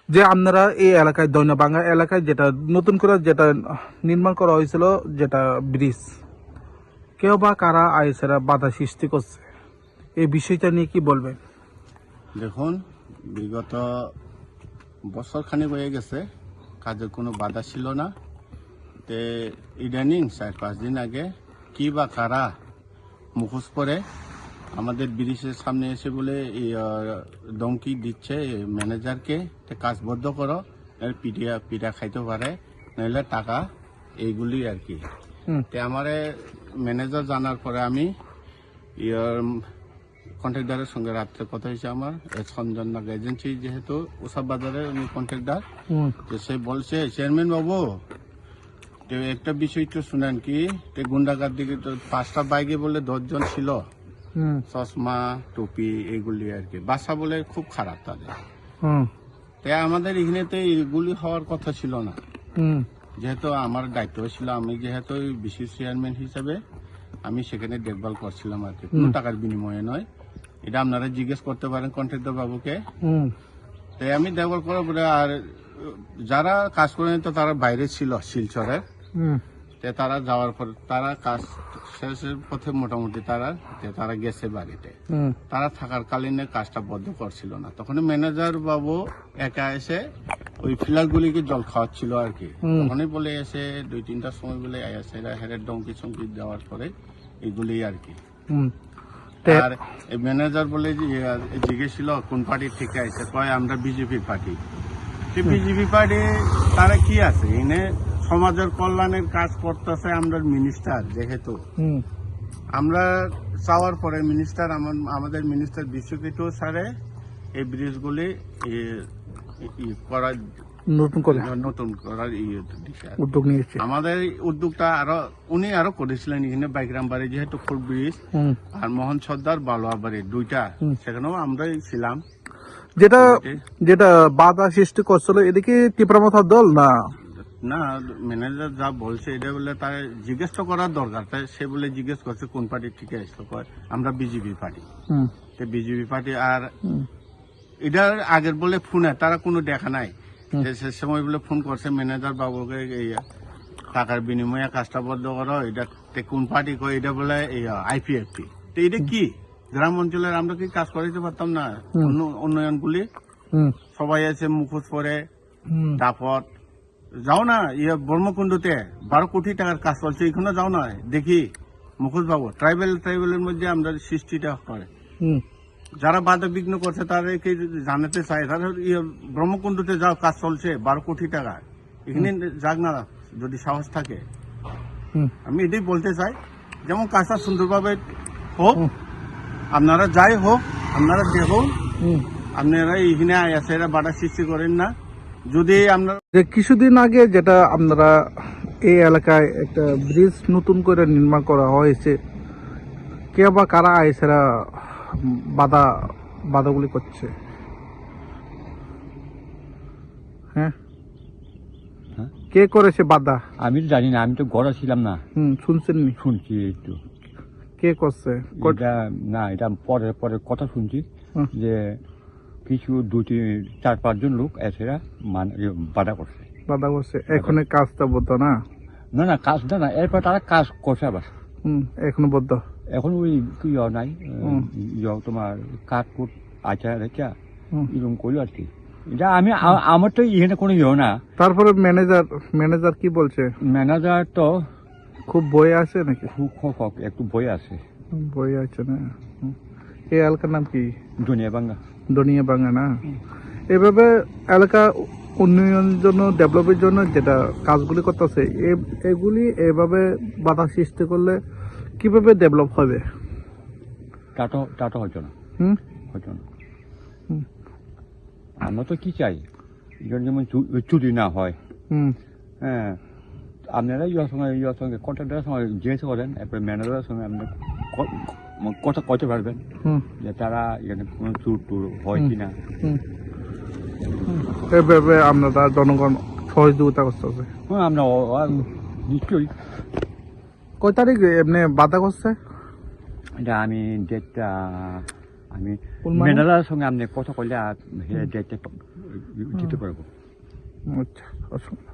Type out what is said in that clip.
যে আপনারা এই এলাকায় দৈনবাঙ্গা এলাকায় যেটা নতুন করে যেটা নির্মাণ করা হয়েছিল, যেটা ব্রিজ, কেউ বা কারা আইসেরা বাধা সৃষ্টি করছে, এই বিষয়টা নিয়ে কি বলবেন? দেখুন, বিগত বছর খানিক হয়ে গেছে কাজের কোনো বাধা ছিল না। তে ইদানিং 4-5 দিন আগে কি বা কারা মুখোশ পরে আমাদের ব্রিজের সামনে এসে বলে দমকি দিচ্ছে ম্যানেজারকে, কাজ বদ্ধ করো, পিঠা খাইতে পারে, নাহলে টাকা, এইগুলি আর কি। তে আমারে ম্যানেজার জানার পরে আমি কন্ট্রাক্টরের সঙ্গে রাত্রে কথা হয়েছে আমার, সঞ্জননাগ এজেন্সি যেহেতু ওসব বাজারে উনি কন্ট্রাক্টর, সে বলছে চেয়ারম্যান বাবু একটা বিষয় তো শুনেন কি, গুন্ডাগার দিকে 5টা বাইকে বলে 10 জন ছিল, চশমা টুপি এগুলি আর কি, বাসা বলে খুব খারাপ তাদের। তাই আমাদের এখানেতে এগুলি হওয়ার কথা ছিল না, যেহেতু আমার দায়িত্ব ছিল, আমি যেহেতু বিশেষ চেয়ারম্যান হিসাবে আমি সেখানে দেখভাল করছিলাম আর কি, কোনো টাকার বিনিময়ে নয়। এটা আপনারা জিজ্ঞেস করতে পারেন কন্ট্রাক্টর বাবুকে। তাই আমি দেখভাল করার পরে আর যারা কাজ করে নিত তারা বাইরে ছিল শিলচরের, তারা যাওয়ার পর তারা কাজ শেষের পথে মোটামুটি তারা গেছে বাড়িতে। তারা থাকার কালীনে কাজটা বন্ধ করছিল না, তখন ম্যানেজার বাবু একা এসে ওই ফিলারগুলিকে জল খাওয়াচ্ছিল আর কি। তখনই বলে এসে 2-3টার সময় বলে হেরের ডঙ্কি চঙ্কি দেওয়ার পরে এগুলি আর কি। আর এই ম্যানেজার বলে জিজ্ঞেস ছিল কোন পার্টির থেকে আছে, কয় আমরা বিজেপি পার্টি। বিজেপি পার্টি তারা কি আছে এনে সমাজের কল্যাণের কাজ করতেছে। আমরা মিনিস্টার যেহেতু আমরা চাওয়ার পরে মিনিস্টার আমাদের মিনিস্টার বিশ্বকিত স্যারে এই ব্রিজগুলি করার নতুন করার উদ্যোগ নিয়েছে। আমাদের উদ্যোগটা উনি আরো করেছিলেন এখানে বাইগ্রামবাড়ি যেহেতু ফুল ব্রিজ, আর মোহন সর্দার বালোয়াবাড়ি 2টা, সেখানেও আমরাই ছিলাম। যেটা বাধা সৃষ্টি করছিল এদিকে তীব্রমথার দল না, ম্যানেজার যা বলছে এটা বলে তার জিজ্ঞেস তো করার দরকার। তাই সে বলে জিজ্ঞেস করছে কোন পার্টি থেকে আসলো, আমরা বিজেপি পার্টি। বিজেপি পার্টি আর এটার আগের বলে ফোনে তারা কোনো দেখা নাই, সে সময় বলে ফোন করছে ম্যানেজার বাবুকে টাকার বিনিময়ে কাজটা বন্ধ করো, এটা কোন পার্টি কয়, এটা বলে আইপিএফটি। তো এটা কি গ্রাম অঞ্চলের আমরা কি কাজ করাইতে পারতাম না? উন্নয়নগুলি সবাই আছে মুখোশ পরে দাপট, যাও না ব্রহ্মকুণ্ডতে 12 কোটি টাকার কাজ চলছে, এখানে যাও না দেখি মুখোশ বাবু। ট্রাইবেলের মধ্যে আমরা সৃষ্টিটা করে যারা বাধা বিঘ্ন করছে তাদেরকে জানাতে চাই, তারা ব্রহ্মকুণ্ডতে যাও কাজ চলছে 12 কোটি টাকা, এখানে যাক না যদি সাহস থাকে। আমি এটাই বলতে চাই, যেমন কাজটা সুন্দরভাবে হোক, আপনারা যাই হোক আপনারা দেখুন, আপনারা এইখানে আছে বাধা সৃষ্টি করেন না। যদি আপনারা কিছুদিন আগে যেটা আপনারা এই এলাকায় একটা ব্রিজ নতুন করে নির্মাণ করা হয়েছে, কে বা কারা আইসেরা বাধাগুলি করছে? হ্যাঁ, কে করেছে বাধা? আমি তো জানি না, আমি তো গড়া ছিলাম না। শুনছেন? শুনছি একটু। কে করছে? এটা পরের কথা শুনছি যে কিছু 2-4-5 জন লোক এসেরা বাধা করছে। এখন কাজটা বদ্ধ না? না কাজ না, এরপর তারা কাজ করছে আবার। এখনো বদ্ধ? এখন ওই কি নাই, তোমার কাঠকুট আচার রেখা এরকম করলো আর কি। এটা আমার তো এখানে কোনো না। তারপরে ম্যানেজার কি বলছে? ম্যানেজার তো খুব বই আছে নাকি? একটু বই আছে না। এই এলাকার নাম কি? দনিয়াবাঙ্গা না? এভাবে এলাকা উন্নয়নের জন্য, ডেভেলপের জন্য যেটা কাজগুলি করতেছে, এগুলি এভাবে বাধা সৃষ্টি করলে কিভাবে ডেভেলপ হবে? তা হচ্ছে না। আমরা তো কি চাই, যেমন চুরি না হয়। হ্যাঁ, আপনারা ইয়ার সঙ্গে কন্ট্রাক্টরের সঙ্গে জিজ্ঞেস করেন, এরপরে ম্যানেজারের সঙ্গে আপনি কথা কইতে পারবেন যে তারা এখানে কোনো চুর হয় কিনা। এভাবে আপনারা জনগণ সহযোগিতা করতেছে? আমরা নিশ্চয়ই। কয় তারিখ এমনি বাধা করছে? এটা আমি ডেটটা আমি কোন মানুষ? ম্যানেজারের সঙ্গে আপনি কথা কইলে আর দিতে পারবো। আচ্ছা, অসুবিধা